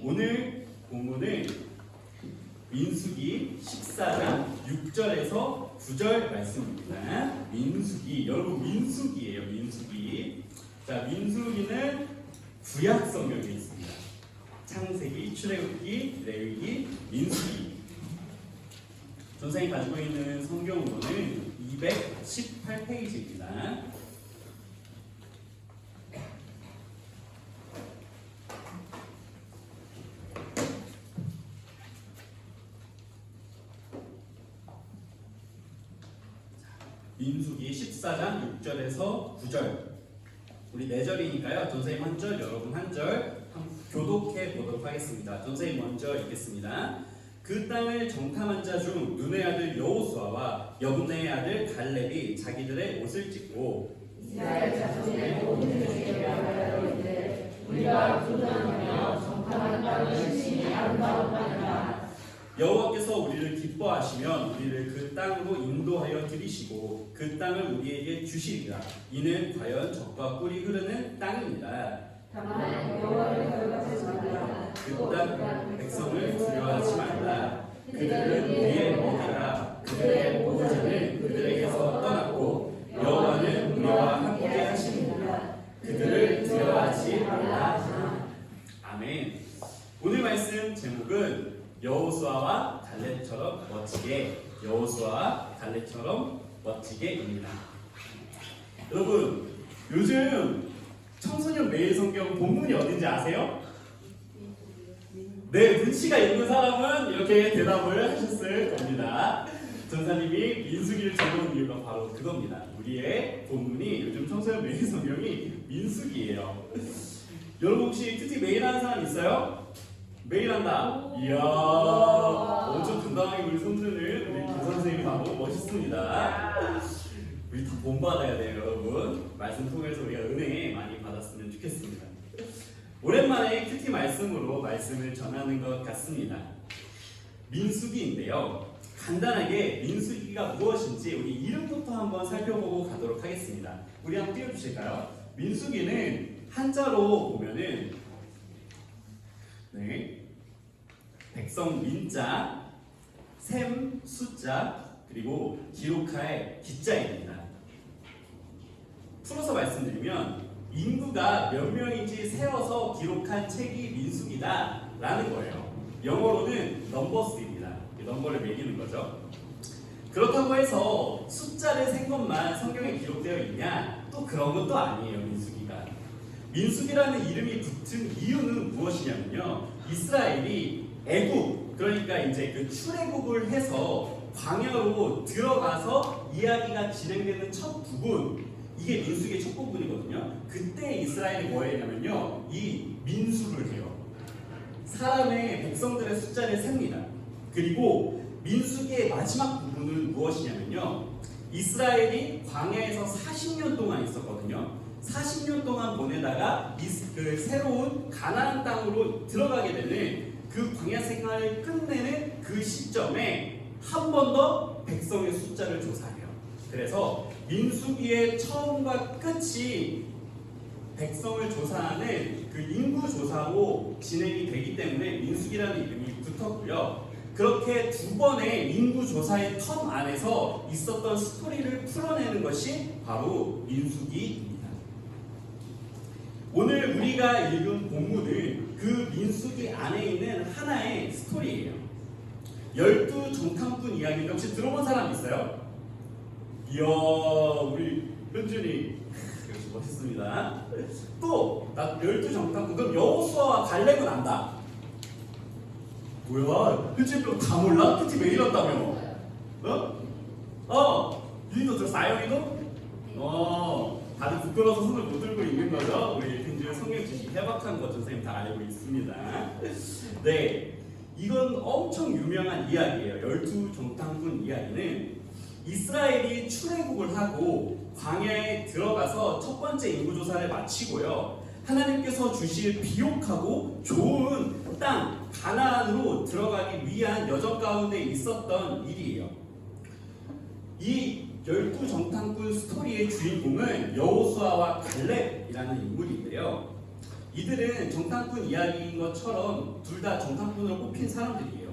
오늘 본문은 민수기 14장 6절에서 9절 말씀입니다. 민수기, 여러분 민수기예요. 민수기. 자, 민수기는 구약 성경에 있습니다. 창세기, 출애굽기, 레위기, 민수기. 선생님이 가지고 있는 성경으로는 218페이지입니다. 민수기 14장 6절에서 9절. 우리 4절이니까요. 선생님 한 절, 여러분 한 절 교독해 보도록 하겠습니다. 선생님 먼저 읽겠습니다. 그 땅을 정탐한 자 중 눈의 아들 여호수아와 여분네의 아들 갈렙이 자기들의 옷을 찢고 이스라엘 자손의 모든 죄를 알아야하되 우리가 도전하며 정탐한 땅은 신이 아름다운 땅이라. 여호와께서 우리를 기뻐하시면 우리를 그 땅으로 인도하여 들이시고 그 땅을 우리에게 주시리라. 이는 과연 젖과 꿀이 흐르는 땅입니다. 다만 여호와를 거역하지 말라. 그 땅 백성을 두려워하지 말라. 그들은 우리의 먹이라. 그들의 보호자는 그들에게서 떠났고 여호와는 우리와 함께 하시니라. 그들을 두려워하지 말라. 아멘. 오늘 말씀 제목은 여호수아와 갈렙처럼 멋지게, 여호수아와 갈렙처럼 멋지게입니다. 여러분, 요즘 청소년 매일 성경 본문이 어딘지 아세요? 네, 문씨가 읽은 사람은 이렇게 대답을 하셨을 겁니다. 전사님이 민수기를 적은 이유가 바로 그겁니다. 우리의 본문이 요즘 청소년 매일 성경이 민수기예요. 여러분 혹시 큐티 매일 하는 사람 있어요? 매일 한다. 이야, 엄청 당당하게 우리 손드는 우리 김 선생님이 바로 멋있습니다. 우리 다 본받아야 돼요, 여러분. 말씀 통해서 우리가 은혜 많이 받았으면 좋겠습니다. 오랜만에 큐티 말씀으로 말씀을 전하는 것 같습니다. 민수기인데요. 간단하게 민수기가 무엇인지 우리 이름부터 한번 살펴보고 가도록 하겠습니다. 우리 한번 띄워주실까요? 민수기는 한자로 보면은 네, 백성 민자, 셈 숫자, 그리고 기록할 기자입니다. 풀어서 말씀드리면 인구가 몇 명인지 세워서 기록한 책이 민수기다 라는 거예요. 영어로는 넘버스입니다. 넘버를 매기는 거죠. 그렇다고 해서 숫자를 센 것만 성경에 기록되어 있냐? 또 그런 것도 아니에요. 민수기가. 민수기라는 이름이 붙은 이유는 무엇이냐면요. 이스라엘이 애국, 그러니까 이제 그 출애굽을 해서 광야로 들어가서 이야기가 진행되는 첫 부분, 이게 민수기의 첫 부분이거든요. 그때 이스라엘이 뭐 했냐면요. 이 민수를 해요. 사람의 백성들의 숫자를 셉니다. 그리고 민수기의 마지막 부분은 무엇이냐면요. 이스라엘이 광야에서 40년 동안 있었거든요. 40년 동안 보내다가 그 새로운 가나안 땅으로 들어가게 되는 그 광야 생활을 끝내는 그 시점에 한 번 더 백성의 숫자를 조사해요. 그래서 민수기의 처음과 끝이 백성을 조사하는 그 인구 조사로 진행이 되기 때문에 민수기라는 이름이 붙었고요. 그렇게 두 번의 인구 조사의 텀 안에서 있었던 스토리를 풀어내는 것이 바로 민수기입니다. 오늘 우리가 읽은 본문은 그 민수기 안에 있는 하나의 스토리예요. 12 정탐꾼 이야기인데 혹시 들어본 사람 있어요? 이야, 우리 현준이 역시 멋있습니다. 또 12 정탐꾼, 그럼 여호수아와 갈렙은 안다. 뭐야? 현준이 다 몰라? 큐티 매일 한다며? 유인도 들었어? 아영이도? 다들 부끄러워서 손을 못 들고 있는 거죠? 우리 현준 성경 지식 해박한 거 선생님 다 알고 있습니다. 네, 이건 엄청 유명한 이야기예요. 12 정탐꾼 이야기는 이스라엘이 출애굽을 하고 광야에 들어가서 첫 번째 인구조사를 마치고요. 하나님께서 주실 비옥하고 좋은 땅 가나안으로 들어가기 위한 여정 가운데 있었던 일이에요. 이 12 정탐꾼 스토리의 주인공은 여호수아와 갈렙이라는 인물인데요. 이들은 정탐꾼 이야기인 것처럼 둘 다 정탐꾼으로 뽑힌 사람들이에요.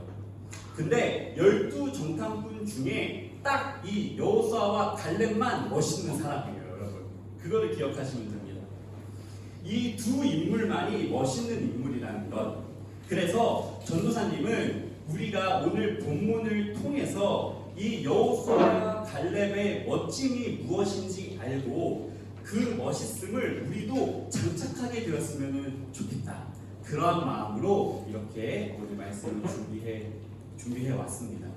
근데 12 정탐꾼 중에 딱 이 여호수아와 갈렙만 멋있는 사람이에요, 여러분. 그거를 기억하시면 됩니다. 이 두 인물만이 멋있는 인물이라는 것. 그래서 전도사님은 우리가 오늘 본문을 통해서 이 여호수아와 갈렙의 멋짐이 무엇인지 알고 그 멋있음을 우리도 장착하게 되었으면 좋겠다. 그런 마음으로 이렇게 오늘 말씀을 준비해 왔습니다.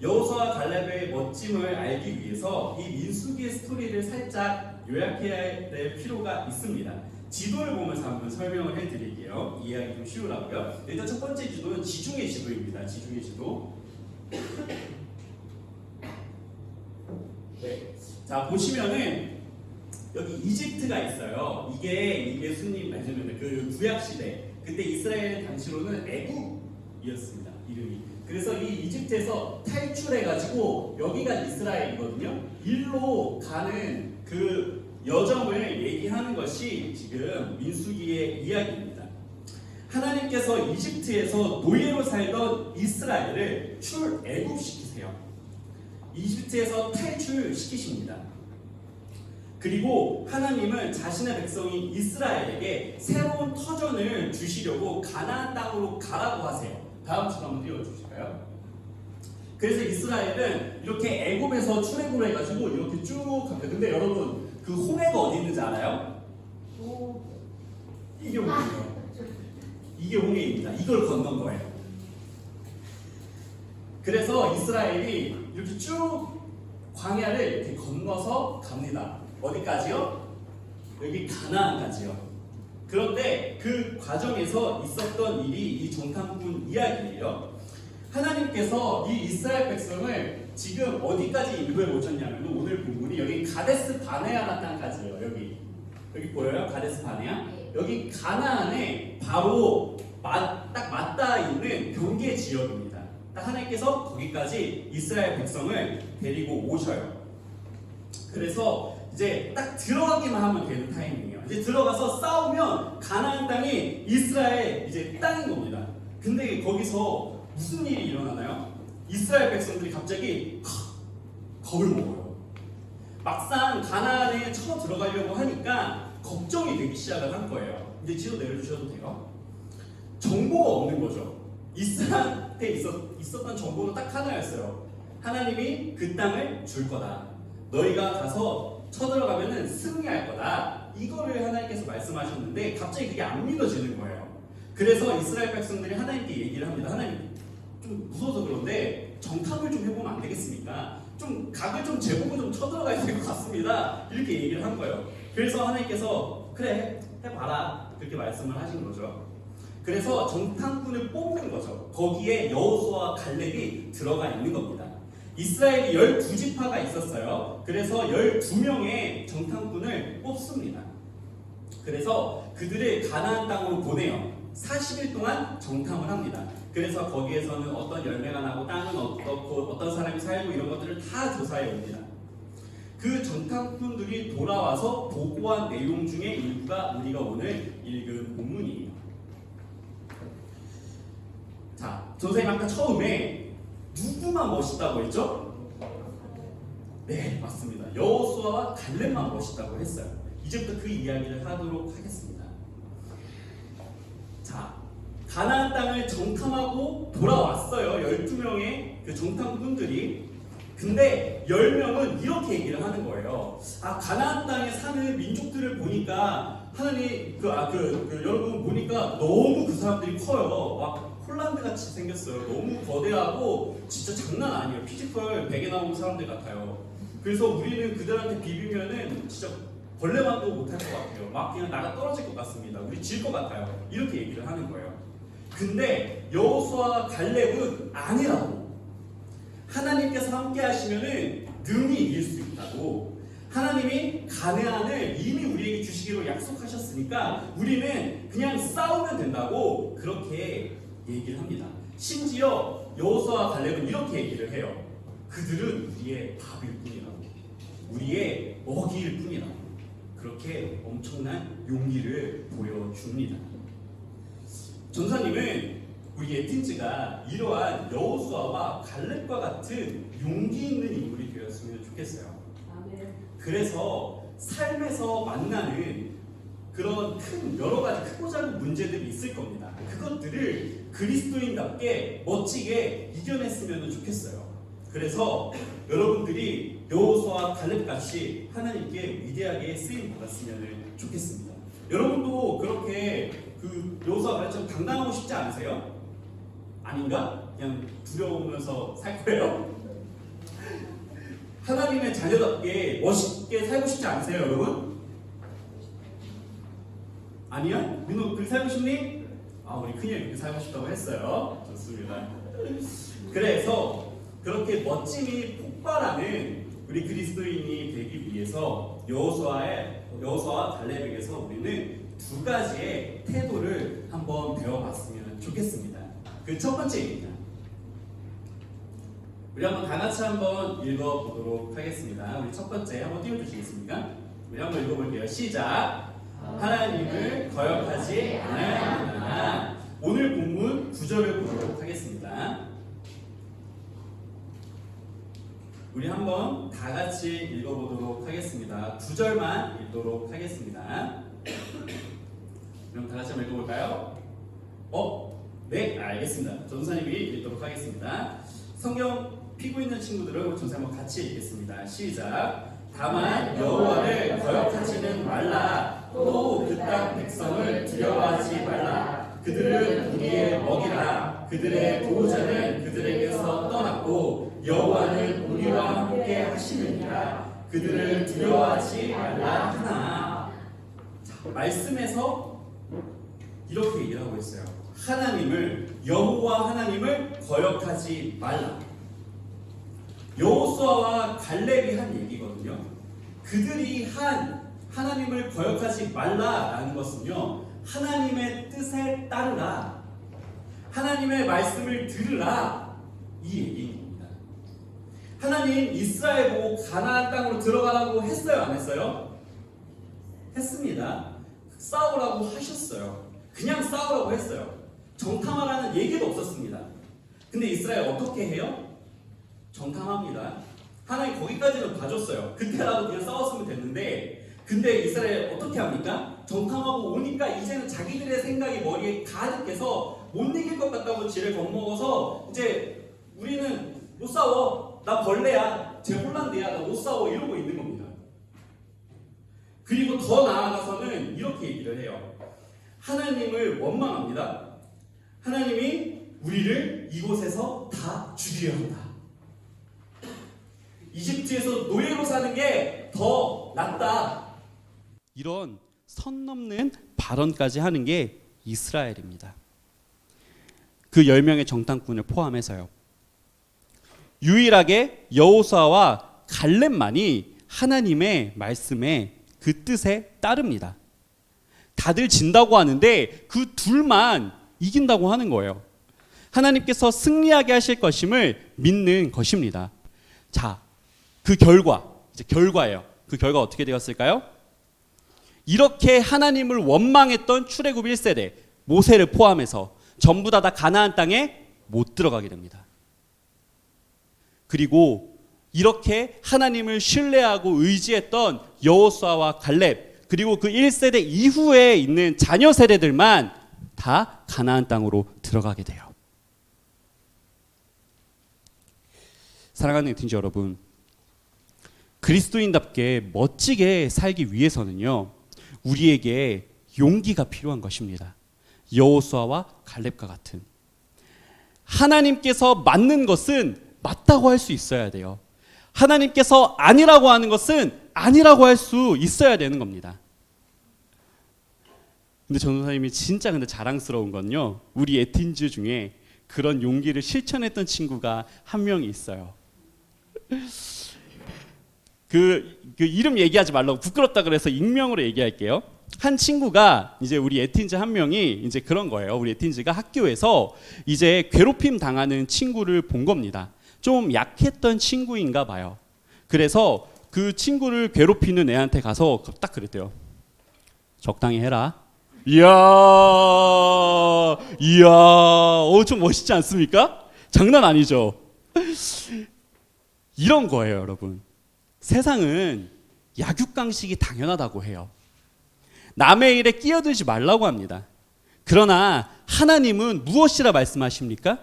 여호수아와 갈렙의 멋짐을 알기 위해서 이 민수기의 스토리를 살짝 요약해야 될 필요가 있습니다. 지도를 보면서 한번 설명을 해드릴게요. 이해하기 좀 쉬우라고요. 일단 첫 번째 지도는 지중해 지도입니다. 지중해 지도. 네. 자, 보시면은 여기 이집트가 있어요. 이게 예수님 말씀입니다. 그 구약 시대 그때 이스라엘 당시로는 애국이었습니다. 이름이. 그래서 이 이집트에서 탈출해가지고 여기가 이스라엘이거든요. 일로 가는 그 여정을 얘기하는 것이 지금 민수기의 이야기입니다. 하나님께서 이집트에서 노예로 살던 이스라엘을 출애굽시키세요. 이집트에서 탈출시키십니다. 그리고 하나님은 자신의 백성인 이스라엘에게 새로운 터전을 주시려고 가나안 땅으로 가라고 하세요. 다음 줄 한번 띄워주실까요? 그래서 이스라엘은 이렇게 애굽에서 출애굽을 해가지고 이렇게 쭉 갑니다. 근데 여러분 그 홍해가 어디 있는지 알아요? 이게 홍해예요. 이게 홍해입니다. 이걸 건넌 거예요. 그래서 이스라엘이 이렇게 쭉 광야를 이렇게 건너서 갑니다. 어디까지요? 여기 가나안까지요. 그런데 그 과정에서 있었던 일이 이 정탐꾼 이야기예요. 하나님께서 이 이스라엘 백성을 지금 어디까지 인도해 오셨냐면 오늘 본문이 여기 가데스 바네아라 땅까지예요. 여기 보여요? 가데스 바네아? 여기 가나안에 바로 딱 맞닿아 있는 경계 지역입니다. 딱 하나님께서 거기까지 이스라엘 백성을 데리고 오셔요. 그래서 이제 딱 들어가기만 하면 되는 타이밍이에요. 이제 들어가서 싸우면 가나안 땅이 이스라엘 이제 땅인 겁니다. 근데 거기서 무슨 일이 일어나나요? 이스라엘 백성들이 갑자기 겁을 먹어요. 막상 가나안에 쳐 들어가려고 하니까 걱정이 되기 시작을 한 거예요. 이제 지도 내려주셔도 돼요. 정보가 없는 거죠. 이스라엘한테 있었던 정보는 딱 하나였어요. 하나님이 그 땅을 줄 거다. 너희가 가서 쳐들어가면은 승리할 거다. 이거를 하나님께서 말씀하셨는데 갑자기 그게 안 믿어지는 거예요. 그래서 이스라엘 백성들이 하나님께 얘기를 합니다. 하나님, 좀 무서워서 그런데 정탐을 좀 해보면 안 되겠습니까? 좀 각을 좀 재보고 좀 쳐들어가야 될 것 같습니다. 이렇게 얘기를 한 거예요. 그래서 하나님께서 그래 해봐라 그렇게 말씀을 하신 거죠. 그래서 정탐꾼을 뽑는 거죠. 거기에 여호수아와 갈렙이 들어가 있는 겁니다. 이스라엘이 12지파가 있었어요. 그래서 12명의 정탐꾼을 뽑습니다. 그래서 그들을 가나안 땅으로 보내요. 40일 동안 정탐을 합니다. 그래서 거기에서는 어떤 열매가 나고 땅은 어떻고 어떤 사람이 살고 이런 것들을 다 조사해 옵니다. 그 정탐꾼들이 돌아와서 보고한 내용 중에 일부가 우리가 오늘 읽은 본문이에요. 자, 선생님 아까 처음에 누구만 멋있다고 했죠? 네, 맞습니다. 여호수아와 갈렙만 멋있다고 했어요. 이제부터 그 이야기를 하도록 하겠습니다. 자, 가나안 땅을 정탐하고 돌아왔어요. 12명의 그 정탐꾼들이. 근데 10명은 이렇게 얘기를 하는 거예요. 가나안 땅에 사는 민족들을 보니까 하나님 여러분 보니까 너무 그 사람들이 커요. 막 폴란드 같이 생겼어요. 너무 거대하고 진짜 장난 아니에요. 피지컬 100에 나오는 사람들 같아요. 그래서 우리는 그들한테 비비면은 진짜 벌레만도 못할 것 같아요. 막 그냥 나가 떨어질 것 같습니다. 우리 질 것 같아요. 이렇게 얘기를 하는 거예요. 근데 여호수아와 갈렙은 아니라고. 하나님께서 함께 하시면은 능히 이길 수 있다고. 하나님이 가나안을 이미 우리에게 주시기로 약속하셨으니까 우리는 그냥 싸우면 된다고 그렇게 얘기를 합니다. 심지어 여호수아와 갈렙은 이렇게 얘기를 해요. 그들은 우리의 밥일 뿐이라고, 우리의 먹이일 뿐이라고. 그렇게 엄청난 용기를 보여줍니다. 전사님은 우리 에틴즈가 이러한 여호수아와 갈렙과 같은 용기 있는 인물이 되었으면 좋겠어요. 그래서 삶에서 만나는 그런 큰 여러 가지 크고 작은 문제들이 있을 겁니다. 그것들을 그리스도인답게 멋지게 이겨냈으면 좋겠어요. 그래서 여러분들이 여호수아와 갈렙같이 하나님께 위대하게 쓰임 받았으면 좋겠습니다. 여러분도 그렇게 여호수아와 갈렙처럼 당당하고 싶지 않으세요? 아닌가? 그냥 두려우면서 살 거예요? 하나님의 자녀답게 멋있게 살고 싶지 않으세요, 여러분? 아니야? 민호 그렇게 살고 싶니? 우리 큰이 그렇게 살고 싶다고 했어요. 좋습니다. 그래서 그렇게 멋짐이 폭발하는 우리 그리스도인이 되기 위해서 여호수아와 갈렙에게서 우리는 두 가지의 태도를 한번 배워봤으면 좋겠습니다. 그 첫 번째입니다. 우리 한번 다 같이 한번 읽어보도록 하겠습니다. 우리 첫 번째 한번 띄워주시겠습니까? 우리 한번 읽어볼게요. 시작. 하나님을 거역하지 않아야. 오늘 본문 9절을 보도록 하겠습니다. 우리 한번 다 같이 읽어보도록 하겠습니다. 9절만 읽도록 하겠습니다. 그럼 다 같이 한번 읽어볼까요? 네, 알겠습니다. 전사님이 읽도록 하겠습니다. 성경 피고 있는 친구들은 전사 한번 같이 읽겠습니다. 시작. 다만 여호와를 거역하지는 말라. 또 그 땅 백성을 두려워하지 말라. 그들은 우리의 먹이라. 그들의 보호자는 그들에게서 떠났고 여호와는 우리와 함께 하시느니라. 그들을 두려워하지 말라 하나. 자, 말씀에서 이렇게 얘기하고 있어요. 여호와 하나님을 거역하지 말라. 여호수아와 갈렙이 한 얘기거든요. 그들이 하나님을 거역하지 말라라는 것은요, 하나님의 뜻에 따르라, 하나님의 말씀을 들으라, 이 얘기입니다. 하나님 이스라엘 보고 가나안 땅으로 들어가라고 했어요, 안 했어요? 했습니다. 싸우라고 하셨어요. 그냥 싸우라고 했어요. 정탐하라는 얘기도 없었습니다. 근데 이스라엘 어떻게 해요? 정탐합니다. 하나님 거기까지는 봐줬어요. 그때라도 그냥 싸웠으면 됐는데, 근데 이스라엘 어떻게 합니까? 정탐하고 오니까 이제는 자기들의 생각이 머리에 가득해서 못 이길 것 같다고 지를 겁먹어서 이제 우리는 못 싸워. 나 벌레야. 쟤 홀란드야. 나 못 싸워. 이러고 있는 겁니다. 그리고 더 나아가서는 이렇게 얘기를 해요. 하나님을 원망합니다. 하나님이 우리를 이곳에서 다 죽이려 한다. 이집트에서 노예로 사는 게 더 낫다. 이런 선 넘는 발언까지 하는 게 이스라엘입니다. 그 10명의 정탐꾼을 포함해서요. 유일하게 여호수아와 갈렙만이 하나님의 말씀에 그 뜻에 따릅니다. 다들 진다고 하는데 그 둘만 이긴다고 하는 거예요. 하나님께서 승리하게 하실 것임을 믿는 것입니다. 자, 그 결과예요. 그 결과 어떻게 되었을까요? 이렇게 하나님을 원망했던 출애굽 1세대 모세를 포함해서 전부 다 가나안 땅에 못 들어가게 됩니다. 그리고 이렇게 하나님을 신뢰하고 의지했던 여호수아와 갈렙, 그리고 그 1세대 이후에 있는 자녀 세대들만 다 가나안 땅으로 들어가게 돼요. 사랑하는 에틴즈 여러분, 그리스도인답게 멋지게 살기 위해서는요, 우리에게 용기가 필요한 것입니다. 여호수아와 갈렙과 같은 하나님께서 맞는 것은 맞다고 할 수 있어야 돼요. 하나님께서 아니라고 하는 것은 아니라고 할 수 있어야 되는 겁니다. 근데 전도사님이 진짜 자랑스러운 건요, 우리 에틴즈 중에 그런 용기를 실천했던 친구가 한 명이 있어요. 그 이름 얘기하지 말라고 부끄럽다 그래서 익명으로 얘기할게요. 한 친구가 이제 우리 에틴즈 한 명이 이제 그런 거예요. 우리 에틴즈가 학교에서 이제 괴롭힘 당하는 친구를 본 겁니다. 좀 약했던 친구인가 봐요. 그래서 그 친구를 괴롭히는 애한테 가서 딱 그랬대요. 적당히 해라. 이야, 좀 멋있지 않습니까? 장난 아니죠? 이런 거예요, 여러분. 세상은 약육강식이 당연하다고 해요. 남의 일에 끼어들지 말라고 합니다. 그러나 하나님은 무엇이라 말씀하십니까?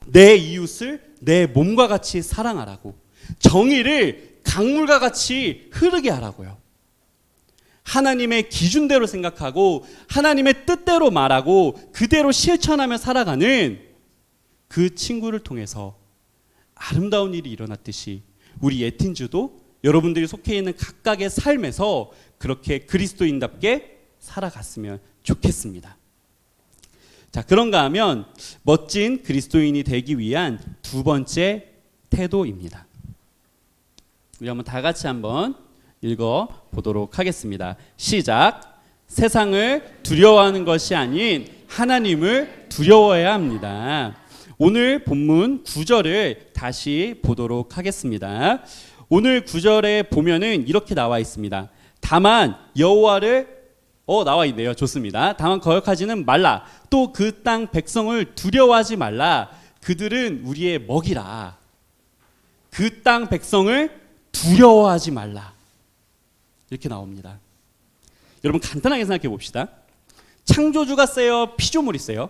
내 이웃을 내 몸과 같이 사랑하라고. 정의를 강물과 같이 흐르게 하라고요. 하나님의 기준대로 생각하고 하나님의 뜻대로 말하고 그대로 실천하며 살아가는 그 친구를 통해서 아름다운 일이 일어났듯이 우리 예틴주도 여러분들이 속해 있는 각각의 삶에서 그렇게 그리스도인답게 살아갔으면 좋겠습니다. 자, 그런가 하면 멋진 그리스도인이 되기 위한 두 번째 태도입니다. 우리 한번 다 같이 한번 읽어 보도록 하겠습니다. 시작. 세상을 두려워하는 것이 아닌 하나님을 두려워해야 합니다. 오늘 본문 9절을 다시 보도록 하겠습니다. 오늘 9절에 보면은 이렇게 나와 있습니다. 다만 여호와를 나와 있네요. 좋습니다. 다만 거역하지는 말라. 또 그 땅 백성을 두려워하지 말라. 그들은 우리의 먹이라. 그 땅 백성을 두려워하지 말라. 이렇게 나옵니다. 여러분 간단하게 생각해 봅시다. 창조주가 세요? 피조물이 세요?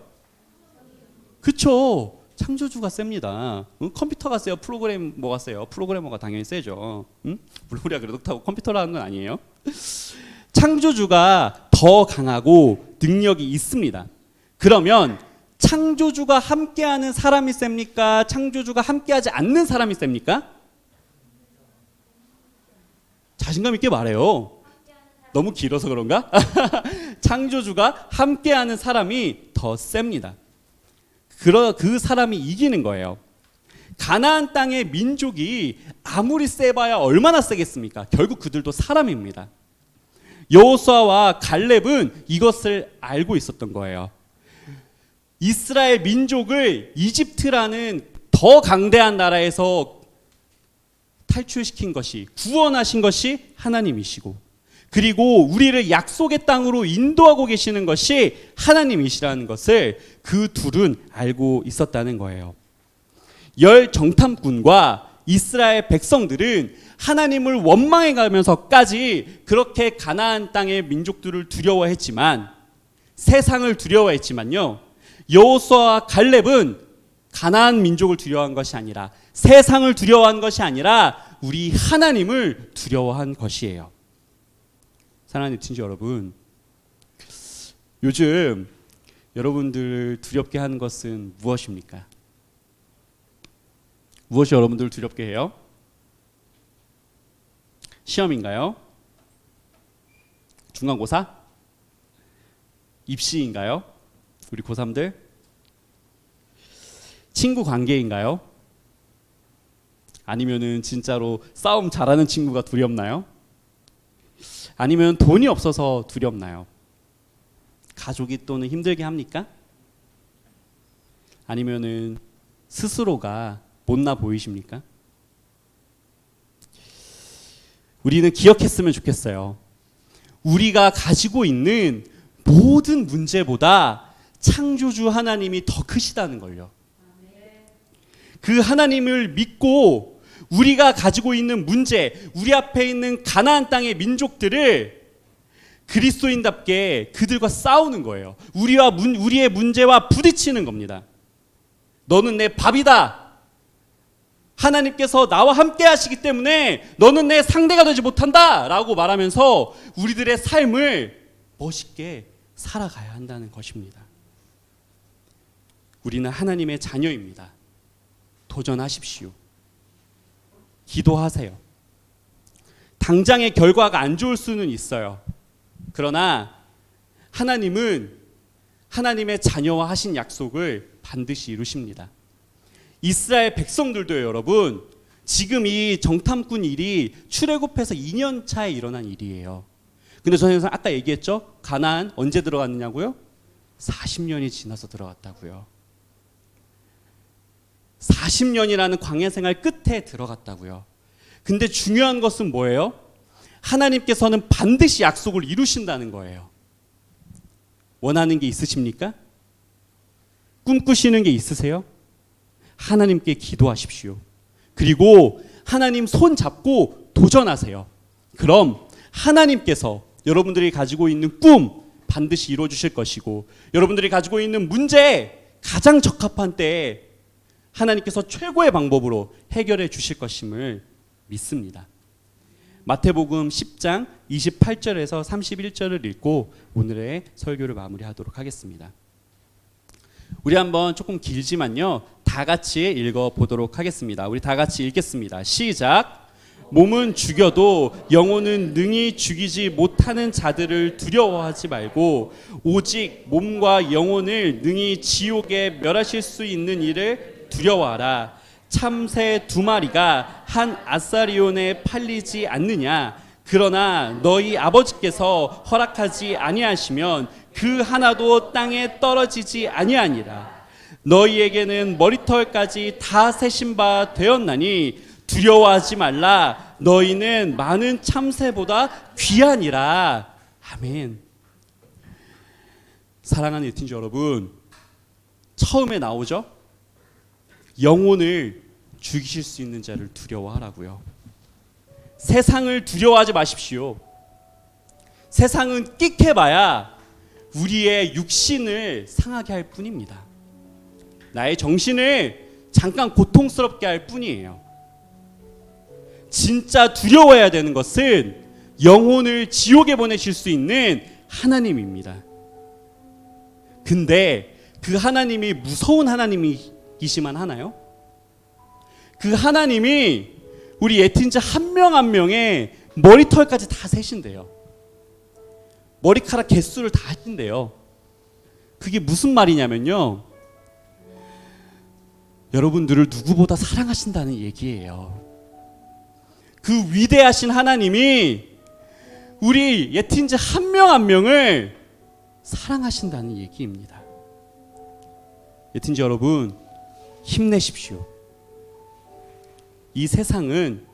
그쵸? 창조주가 셉니다. 컴퓨터가 세요? 프로그래머가 세요? 프로그래머가 당연히 세죠. 물론 우리가 그래도 타고 컴퓨터라는 건 아니에요. 창조주가 더 강하고 능력이 있습니다. 그러면 창조주가 함께하는 사람이 셉니까? 창조주가 함께하지 않는 사람이 셉니까? 자신감 있게 말해요. 너무 길어서 그런가? 창조주가 함께하는 사람이 더 셉니다. 그 사람이 이기는 거예요. 가나안 땅의 민족이 아무리 세봐야 얼마나 세겠습니까? 결국 그들도 사람입니다. 여호수아와 갈렙은 이것을 알고 있었던 거예요. 이스라엘 민족을 이집트라는 더 강대한 나라에서 탈출시킨 것이, 구원하신 것이 하나님이시고, 그리고 우리를 약속의 땅으로 인도하고 계시는 것이 하나님이시라는 것을 그 둘은 알고 있었다는 거예요. 열 정탐꾼과 이스라엘 백성들은 하나님을 원망해 가면서까지 그렇게 가나안 땅의 민족들을 두려워했지만, 세상을 두려워했지만요, 여호수아와 갈렙은 가나안 민족을 두려워한 것이 아니라, 세상을 두려워한 것이 아니라 우리 하나님을 두려워한 것이에요. 사랑하는 친구 여러분, 요즘 여러분들 두렵게 하는 것은 무엇입니까? 무엇이 여러분들을 두렵게 해요? 시험인가요? 중간고사? 입시인가요? 우리 고3들? 친구 관계인가요? 아니면은 진짜로 싸움 잘하는 친구가 두렵나요? 아니면 돈이 없어서 두렵나요? 가족이 또는 힘들게 합니까? 아니면은 스스로가 못나 보이십니까? 우리는 기억했으면 좋겠어요. 우리가 가지고 있는 모든 문제보다 창조주 하나님이 더 크시다는 걸요. 그 하나님을 믿고 우리가 가지고 있는 문제, 우리 앞에 있는 가나안 땅의 민족들을 그리스도인답게 그들과 싸우는 거예요. 우리의 문제와 부딪히는 겁니다. 너는 내 밥이다. 하나님께서 나와 함께 하시기 때문에 너는 내 상대가 되지 못한다 라고 말하면서 우리들의 삶을 멋있게 살아가야 한다는 것입니다. 우리는 하나님의 자녀입니다. 도전하십시오. 기도하세요. 당장의 결과가 안 좋을 수는 있어요. 그러나 하나님은 하나님의 자녀와 하신 약속을 반드시 이루십니다. 이스라엘 백성들도요, 여러분, 지금 이 정탐꾼 일이 출애굽해서 2년 차에 일어난 일이에요. 근데 저는 아까 얘기했죠? 가나안 언제 들어갔느냐고요? 40년이 지나서 들어갔다고요. 40년이라는 광야 생활 끝에 들어갔다고요. 근데 중요한 것은 뭐예요? 하나님께서는 반드시 약속을 이루신다는 거예요. 원하는 게 있으십니까? 꿈꾸시는 게 있으세요? 하나님께 기도하십시오. 그리고 하나님 손 잡고 도전하세요. 그럼 하나님께서 여러분들이 가지고 있는 꿈 반드시 이루어 주실 것이고, 여러분들이 가지고 있는 문제에 가장 적합한 때에 하나님께서 최고의 방법으로 해결해 주실 것임을 믿습니다. 마태복음 10장 28절에서 31절을 읽고 오늘의 설교를 마무리하도록 하겠습니다. 우리 한번 조금 길지만요, 다 같이 읽어보도록 하겠습니다. 우리 다 같이 읽겠습니다. 시작. 몸은 죽여도 영혼은 능히 죽이지 못하는 자들을 두려워하지 말고 오직 몸과 영혼을 능히 지옥에 멸하실 수 있는 이를 두려워하라. 참새 2마리가 한 아사리온에 팔리지 않느냐? 그러나 너희 아버지께서 허락하지 아니하시면 그 하나도 땅에 떨어지지 아니하니라. 너희에게는 머리털까지 다 세신 바 되었나니 두려워하지 말라. 너희는 많은 참새보다 귀하니라. 아멘. 사랑하는 유틴즈 여러분, 처음에 나오죠? 영혼을 죽이실 수 있는 자를 두려워하라고요. 세상을 두려워하지 마십시오. 세상은 끽해봐야 우리의 육신을 상하게 할 뿐입니다. 나의 정신을 잠깐 고통스럽게 할 뿐이에요. 진짜 두려워해야 되는 것은 영혼을 지옥에 보내실 수 있는 하나님입니다. 근데 그 하나님이 무서운 하나님이시만 하나요? 그 하나님이 우리 예틴자 한 명 한 명의 머리털까지 다 세신대요. 머리카락 개수를 다 하신대요. 그게 무슨 말이냐면요, 여러분들을 누구보다 사랑하신다는 얘기예요. 그 위대하신 하나님이 우리 예틴자 한 명 한 명을 사랑하신다는 얘기입니다. 예틴자 여러분, 힘내십시오. 이 세상은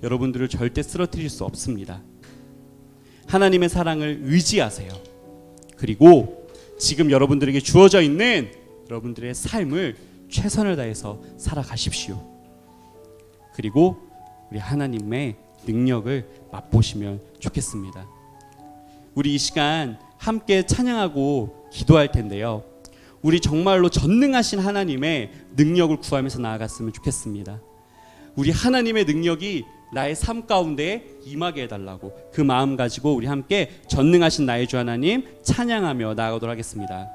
여러분들을 절대 쓰러뜨릴 수 없습니다. 하나님의 사랑을 의지하세요. 그리고 지금 여러분들에게 주어져 있는 여러분들의 삶을 최선을 다해서 살아가십시오. 그리고 우리 하나님의 능력을 맛보시면 좋겠습니다. 우리 이 시간 함께 찬양하고 기도할 텐데요, 우리 정말로 전능하신 하나님의 능력을 구하면서 나아갔으면 좋겠습니다. 우리 하나님의 능력이 나의 삶 가운데 임하게 해달라고 그 마음 가지고 우리 함께 전능하신 나의 주 하나님 찬양하며 나아가도록 하겠습니다.